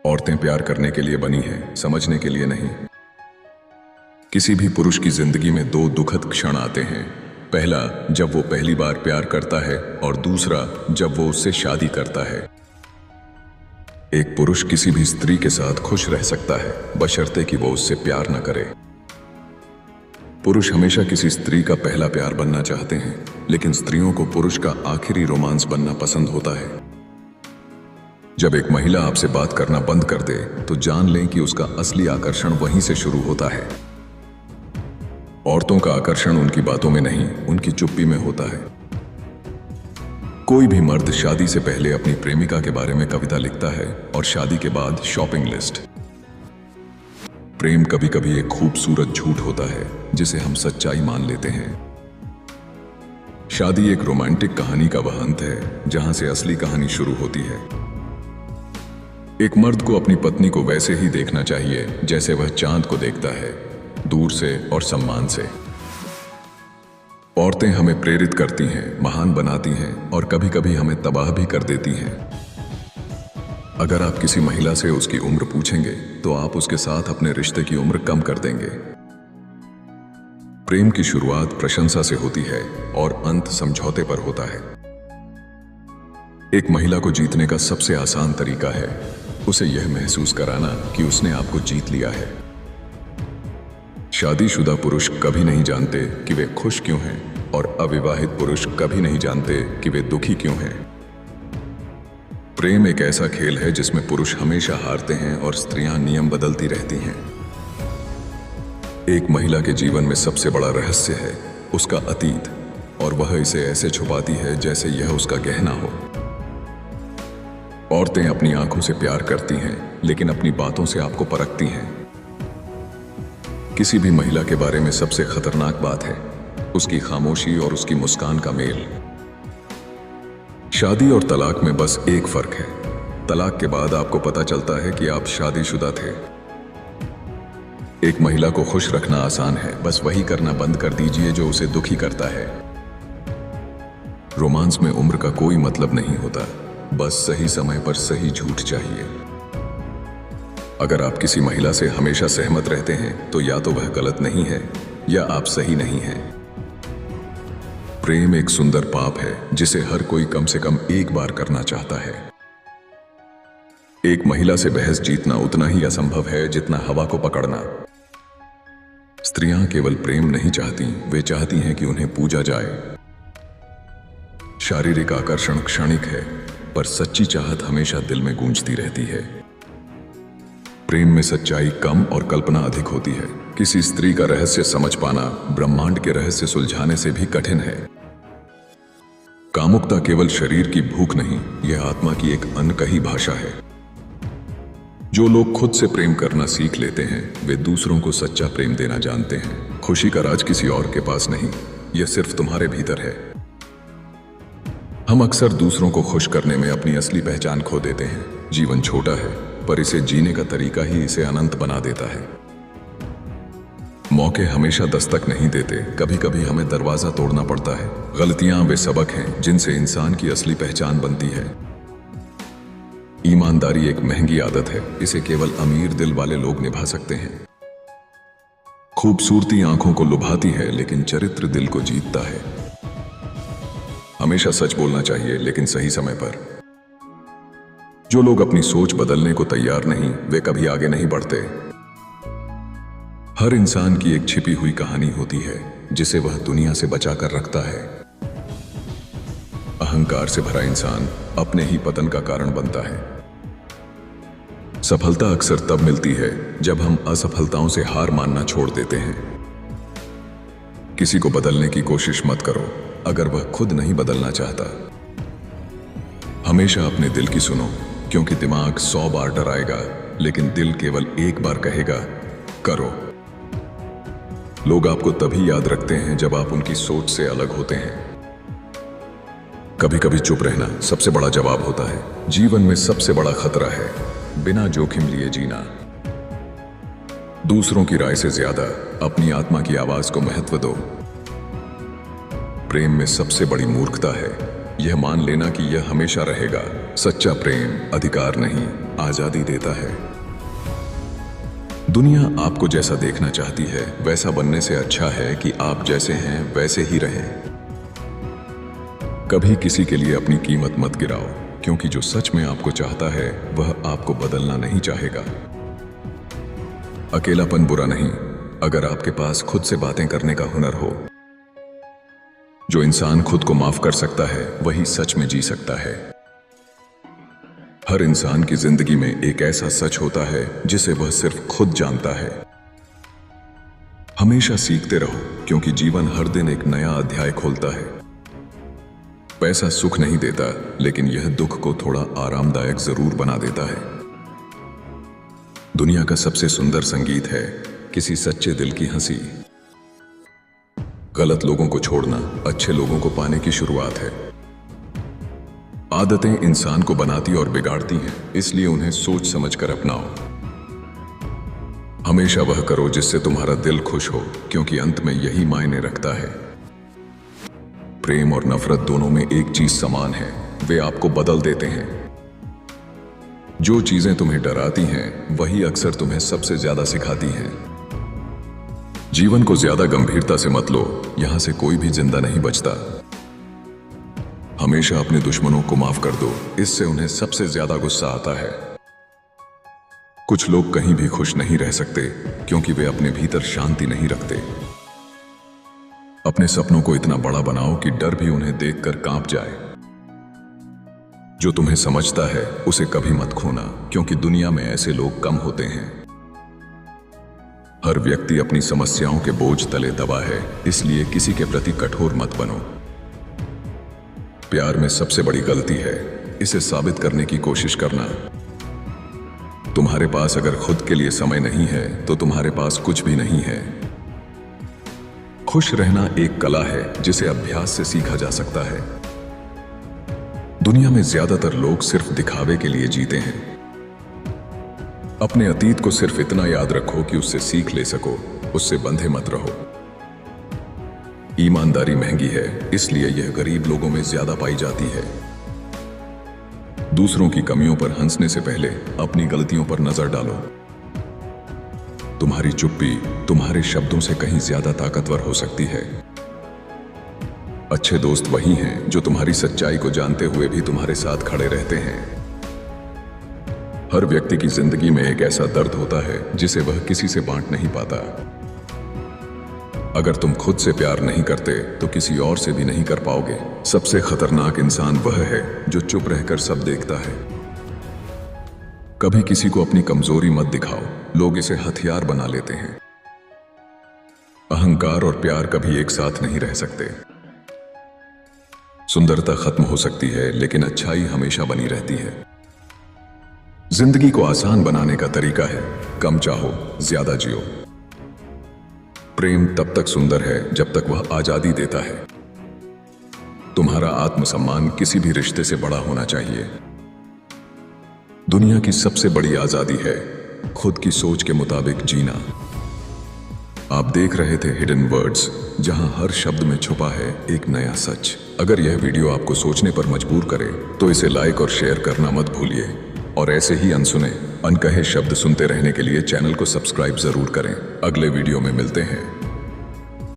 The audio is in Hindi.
औरतें प्यार करने के लिए बनी हैं, समझने के लिए नहीं। किसी भी पुरुष की जिंदगी में दो दुखद क्षण आते हैं। पहला, जब वो पहली बार प्यार करता है, और दूसरा, जब वो उससे शादी करता है। एक पुरुष किसी भी स्त्री के साथ खुश रह सकता है, बशर्ते कि वो उससे प्यार न करे। पुरुष हमेशा किसी स्त्री का पहला प्यार बनना चाहते हैं, लेकिन स्त्रियों को पुरुष का आखिरी रोमांस बनना पसंद होता है। जब एक महिला आपसे बात करना बंद कर दे, तो जान लें कि उसका असली आकर्षण वहीं से शुरू होता है। औरतों का आकर्षण उनकी बातों में नहीं, उनकी चुप्पी में होता है। कोई भी मर्द शादी से पहले अपनी प्रेमिका के बारे में कविता लिखता है और शादी के बाद शॉपिंग लिस्ट। प्रेम कभी कभी एक खूबसूरत झूठ होता है जिसे हम सच्चाई मान लेते हैं। शादी एक रोमांटिक कहानी का वह अंत है जहां से असली कहानी शुरू होती है। एक मर्द को अपनी पत्नी को वैसे ही देखना चाहिए जैसे वह चांद को देखता है, दूर से और सम्मान से। औरतें हमें प्रेरित करती हैं, महान बनाती हैं और कभी कभी हमें तबाह भी कर देती हैं। अगर आप किसी महिला से उसकी उम्र पूछेंगे तो आप उसके साथ अपने रिश्ते की उम्र कम कर देंगे। प्रेम की शुरुआत प्रशंसा से होती है और अंत समझौते पर होता है। एक महिला को जीतने का सबसे आसान तरीका है उसे यह महसूस कराना कि उसने आपको जीत लिया है। शादीशुदा पुरुष कभी नहीं जानते कि वे खुश क्यों हैं, और अविवाहित पुरुष कभी नहीं जानते कि वे दुखी क्यों हैं। प्रेम एक ऐसा खेल है जिसमें पुरुष हमेशा हारते हैं और स्त्रियां नियम बदलती रहती हैं। एक महिला के जीवन में सबसे बड़ा रहस्य है उसका अतीत, और वह इसे ऐसे छुपाती है जैसे यह उसका गहना हो। औरतें अपनी आंखों से प्यार करती हैं, लेकिन अपनी बातों से आपको परखती हैं। किसी भी महिला के बारे में सबसे खतरनाक बात है उसकी खामोशी और उसकी मुस्कान का मेल। शादी और तलाक में बस एक फर्क है, तलाक के बाद आपको पता चलता है कि आप शादीशुदा थे। एक महिला को खुश रखना आसान है, बस वही करना बंद कर दीजिए जो उसे दुखी करता है। रोमांस में उम्र का कोई मतलब नहीं होता, बस सही समय पर सही झूठ चाहिए। अगर आप किसी महिला से हमेशा सहमत रहते हैं तो या तो वह गलत नहीं है या आप सही नहीं हैं। प्रेम एक सुंदर पाप है जिसे हर कोई कम से कम एक बार करना चाहता है। एक महिला से बहस जीतना उतना ही असंभव है जितना हवा को पकड़ना। स्त्रियां केवल प्रेम नहीं चाहती, वे चाहती हैं कि उन्हें पूजा जाए। शारीरिक आकर्षण क्षणिक है, पर सच्ची चाहत हमेशा दिल में गूंजती रहती है। प्रेम में सच्चाई कम और कल्पना अधिक होती है। किसी स्त्री का रहस्य समझ पाना ब्रह्मांड के रहस्य सुलझाने से भी कठिन है। कामुकता केवल शरीर की भूख नहीं, यह आत्मा की एक अनकही भाषा है। जो लोग खुद से प्रेम करना सीख लेते हैं वे दूसरों को सच्चा प्रेम देना जानते हैं। खुशी का राज किसी और के पास नहीं, यह सिर्फ तुम्हारे भीतर है। हम अक्सर दूसरों को खुश करने में अपनी असली पहचान खो देते हैं। जीवन छोटा है, पर इसे जीने का तरीका ही इसे अनंत बना देता है। मौके हमेशा दस्तक नहीं देते, कभी कभी हमें दरवाजा तोड़ना पड़ता है। गलतियां वे सबक हैं जिनसे इंसान की असली पहचान बनती है। ईमानदारी एक महंगी आदत है, इसे केवल अमीर दिल वाले लोग निभा सकते हैं। खूबसूरती आंखों को लुभाती है, लेकिन चरित्र दिल को जीतता है। हमेशा सच बोलना चाहिए, लेकिन सही समय पर। जो लोग अपनी सोच बदलने को तैयार नहीं, वे कभी आगे नहीं बढ़ते। हर इंसान की एक छिपी हुई कहानी होती है जिसे वह दुनिया से बचा कर रखता है। अहंकार से भरा इंसान अपने ही पतन का कारण बनता है। सफलता अक्सर तब मिलती है जब हम असफलताओं से हार मानना छोड़ देते हैं। किसी को बदलने की कोशिश मत करो अगर वह खुद नहीं बदलना चाहता। हमेशा अपने दिल की सुनो, क्योंकि दिमाग 100 बार डराएगा, लेकिन दिल केवल एक बार कहेगा करो। लोग आपको तभी याद रखते हैं जब आप उनकी सोच से अलग होते हैं। कभी कभी चुप रहना सबसे बड़ा जवाब होता है। जीवन में सबसे बड़ा खतरा है बिना जोखिम लिए जीना। दूसरों की राय से ज्यादा अपनी आत्मा की आवाज को महत्व दो। प्रेम में सबसे बड़ी मूर्खता है यह मान लेना कि यह हमेशा रहेगा। सच्चा प्रेम अधिकार नहीं, आजादी देता है। दुनिया आपको जैसा देखना चाहती है वैसा बनने से अच्छा है कि आप जैसे हैं वैसे ही रहें। कभी किसी के लिए अपनी कीमत मत गिराओ, क्योंकि जो सच में आपको चाहता है वह आपको बदलना नहीं चाहेगा। अकेलापन बुरा नहीं, अगर आपके पास खुद से बातें करने का हुनर हो। जो इंसान खुद को माफ कर सकता है वही सच में जी सकता है। हर इंसान की जिंदगी में एक ऐसा सच होता है जिसे वह सिर्फ खुद जानता है। हमेशा सीखते रहो, क्योंकि जीवन हर दिन एक नया अध्याय खोलता है। पैसा सुख नहीं देता, लेकिन यह दुख को थोड़ा आरामदायक जरूर बना देता है। दुनिया का सबसे सुंदर संगीत है किसी सच्चे दिल की हंसी। गलत लोगों को छोड़ना अच्छे लोगों को पाने की शुरुआत है। आदतें इंसान को बनाती और बिगाड़ती हैं, इसलिए उन्हें सोच समझकर अपनाओ। हमेशा वह करो जिससे तुम्हारा दिल खुश हो, क्योंकि अंत में यही मायने रखता है। प्रेम और नफरत दोनों में एक चीज समान है, वे आपको बदल देते हैं। जो चीजें तुम्हें डराती हैं वही अक्सर तुम्हें सबसे ज्यादा सिखाती हैं। जीवन को ज्यादा गंभीरता से मत लो, यहां से कोई भी जिंदा नहीं बचता। हमेशा अपने दुश्मनों को माफ कर दो, इससे उन्हें सबसे ज्यादा गुस्सा आता है। कुछ लोग कहीं भी खुश नहीं रह सकते, क्योंकि वे अपने भीतर शांति नहीं रखते। अपने सपनों को इतना बड़ा बनाओ कि डर भी उन्हें देखकर कांप जाए। जो तुम्हें समझता है उसे कभी मत खोना, क्योंकि दुनिया में ऐसे लोग कम होते हैं। हर व्यक्ति अपनी समस्याओं के बोझ तले दबा है, इसलिए किसी के प्रति कठोर मत बनो। प्यार में सबसे बड़ी गलती है इसे साबित करने की कोशिश करना। तुम्हारे पास अगर खुद के लिए समय नहीं है तो तुम्हारे पास कुछ भी नहीं है। खुश रहना एक कला है जिसे अभ्यास से सीखा जा सकता है। दुनिया में ज्यादातर लोग सिर्फ दिखावे के लिए जीते हैं। अपने अतीत को सिर्फ इतना याद रखो कि उससे सीख ले सको, उससे बंधे मत रहो। ईमानदारी महंगी है, इसलिए यह गरीब लोगों में ज्यादा पाई जाती है। दूसरों की कमियों पर हंसने से पहले अपनी गलतियों पर नजर डालो। तुम्हारी चुप्पी तुम्हारे शब्दों से कहीं ज्यादा ताकतवर हो सकती है। अच्छे दोस्त वही हैं जो तुम्हारी सच्चाई को जानते हुए भी तुम्हारे साथ खड़े रहते हैं। हर व्यक्ति की जिंदगी में एक ऐसा दर्द होता है जिसे वह किसी से बांट नहीं पाता। अगर तुम खुद से प्यार नहीं करते तो किसी और से भी नहीं कर पाओगे। सबसे खतरनाक इंसान वह है जो चुप रहकर सब देखता है। कभी किसी को अपनी कमजोरी मत दिखाओ, लोग इसे हथियार बना लेते हैं। अहंकार और प्यार कभी एक साथ नहीं रह सकते। सुंदरता खत्म हो सकती है, लेकिन अच्छाई हमेशा बनी रहती है। जिंदगी को आसान बनाने का तरीका है कम चाहो, ज्यादा जियो। प्रेम तब तक सुंदर है जब तक वह आजादी देता है। तुम्हारा आत्मसम्मान किसी भी रिश्ते से बड़ा होना चाहिए। दुनिया की सबसे बड़ी आजादी है खुद की सोच के मुताबिक जीना। आप देख रहे थे हिडन वर्ड्स, जहां हर शब्द में छुपा है एक नया सच। अगर यह वीडियो आपको सोचने पर मजबूर करे तो इसे लाइक और शेयर करना मत भूलिए। और ऐसे ही अनसुने अनकहे शब्द सुनते रहने के लिए चैनल को सब्सक्राइब जरूर करें। अगले वीडियो में मिलते हैं।